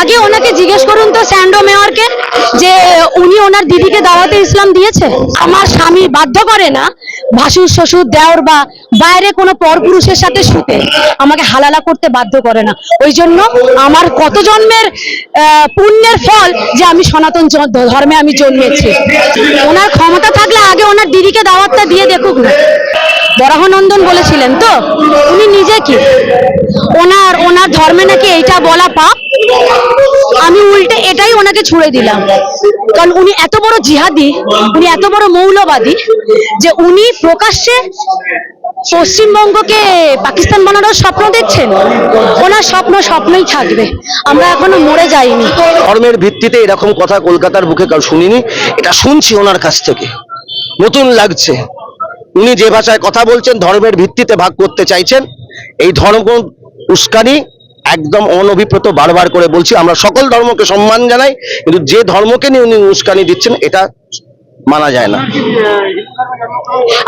আগে ওনাকে জিজ্ঞেস করুন তো স্যান্ডো মেয়রকে যে উনি ওনার দিদিকে দাওয়াতে ইসলাম দিয়েছে। আমার স্বামী বাধ্য করে না ভাসুর শ্বশুর দেওর বা বাইরে কোনো পরপুরুষের সাথে শুতে, আমাকে হালালা করতে বাধ্য করে না। ওই জন্য আমার কত জন্মের পুণ্যের ফল যে আমি সনাতন ধর্মে আমি জন্মেছি। ওনার ক্ষমতা থাকলে আগে ওনার দিদিকে দাওয়াতটা দিয়ে দেখুক না। বরাহনন্দন বলেছিলেন তো উনি নিজে কি ওনার ধর্মে নাকি এইটা বলা পাপ, আমি উল্টে এটাই ওনাকে ছুড়ে দিলাম। কারণ উনি এত বড় জিহাদি, উনি এত বড় মৌলবাদী যে উনি প্রকাশ্যে পশ্চিমবঙ্গকে পাকিস্তান বানানোর স্বপ্ন দেখছেন। ওনার স্বপ্নই থাকবে, আমরা এখনো মরে যাইনি। ধর্মের ভিত্তিতে এরকম কথা কলকাতার বুকে কাউ শুনিনি, এটা শুনছি ওনার কাছ থেকে, নতুন লাগছে। উনি যে ভাষায় কথা বলছেন, ধর্মের ভিত্তিতে ভাগ করতে চাইছেন, এই ধর্ম উস্কানি একদম অনভিপ্রেত। বারবার করে বলছি, আমরা সকল ধর্মকে সম্মান জানাই, কিন্তু যে ধর্মকে নিয়ে উনি উস্কানি দিচ্ছেন এটা মানা যায় না।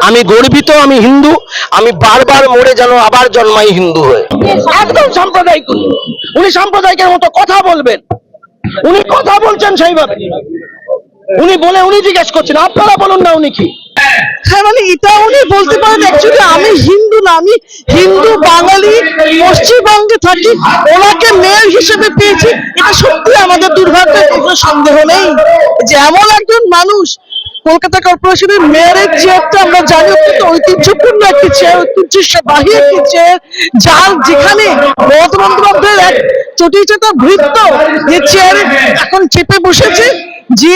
আমি গর্বিত, আমি হিন্দু, আমি বারবার মরে যেন আবার জন্মাই হিন্দু হয়ে। একদম সাম্প্রদায়িক, উনি সাম্প্রদায়িকের মতো কথা বলবেন, উনি কথা বলছেন সেইভাবে। উনি বলে উনি জিজ্ঞেস করছেন, আপনারা বলুন না উনি কি। হ্যাঁ, মানে এটা উনি বলতে পারেন অ্যাকচুয়ালি আমি হিন্দু না, আমি হিন্দু বাঙালি, পশ্চিমবঙ্গে থাকি, ওনাকে মেয়র হিসেবে পেয়েছি। এটা সত্যি আমাদের দুর্ভাগ্য, কোনো সন্দেহ নেই যে এমন একজন মানুষ কলকাতা কর্পোরেশনের মেয়রের চেয়ারটা আমরা জানি অত্যন্ত ঐতিহ্যপূর্ণ একটি চেয়ার, ঐতিহ্যবাহী একটি চেয়ার, যার যেখানে মমতা বন্দ্যোপাধ্যায়ের এক চটিচাটা ভৃত্য যে চেয়ারে এখন চেপে বসেছে, যে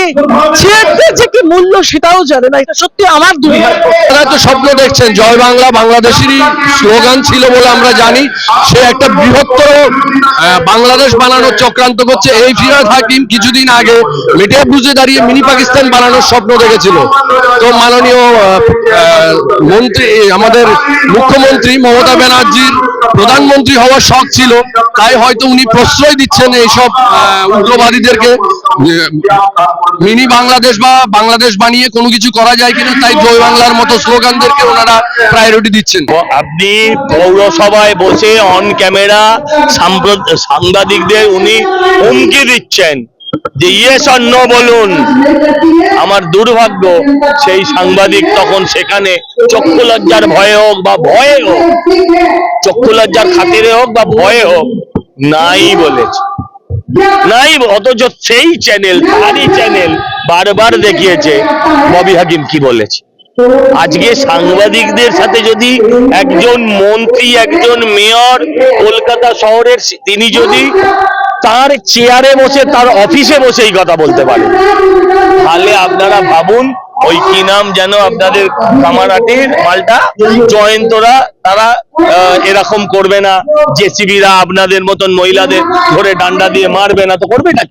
চেয়ারটার যে কি মূল্য সেটাও জানে না। এটা সত্যি আমার দুর্ভাগ্য। আপনারা তো স্বপ্ন দেখছেন, জয় বাংলা বাংলাদেশেরই স্লোগান ছিল বলে আমরা জানি। সে একটা বৃহত্তর বাংলাদেশ বানানোর চক্রান্ত করছে। এই ফিরহাদ হাকিম কিছুদিন আগে মিডিয়া বুঝে দাঁড়িয়ে মিনি পাকিস্তান বানানোর স্বপ্ন দেখেছিল। তো মাননীয় মন্ত্রী, আমাদের মুখ্যমন্ত্রী মমতা ব্যানার্জির প্রধানমন্ত্রী হওয়ার শখ ছিল, তাই হয়তো উনি প্রশ্রয় দিচ্ছেন এইসব উগ্রবাদীদেরকে। মিনি বাংলাদেশ বা বাংলাদেশ বানিয়ে কোনো কিছু করা যায় কিনা, তাই জয় বাংলার মতো স্লোগানদেরকে ওনারা প্রায়োরিটি দিচ্ছেন। আপনি পৌরসভায় বসে অন ক্যামেরা সাংবাদিকদের উনি হুমকি দিচ্ছেন যে ইয়েস অর নো বলুন। আমার দুর্ভাগ্য সেই সাংবাদিক তখন সেখানে চক্ষু লজ্জার ভয়ে হোক বা ভয়ে হোক, চক্ষু লজ্জার খাতিরে হোক বা ভয়ে হোক, নাই বলেছে, নাই। অথচ সেই চ্যানেল, তারই চ্যানেল বারবার দেখিয়েছে ববি হাকিম কি বলেছে। আজকে সাংবাদিকদের সাথে যদি একজন মন্ত্রী, একজন মেয়র কলকাতা শহরের, তিনি যদি তার চেয়ারে বসে, তার অফিসে বসে এই কথা বলতে পারে, তাহলে আপনারা ভাবুন ওই কি নাম যেন আপনাদের কামারহাটির মালটা জয়ন্তরা, তারা এরকম করবে না। জেসিবিরা আপনাদের মতন মহিলাদের ধরে ডান্ডা দিয়ে মারবে না, তো করবে না।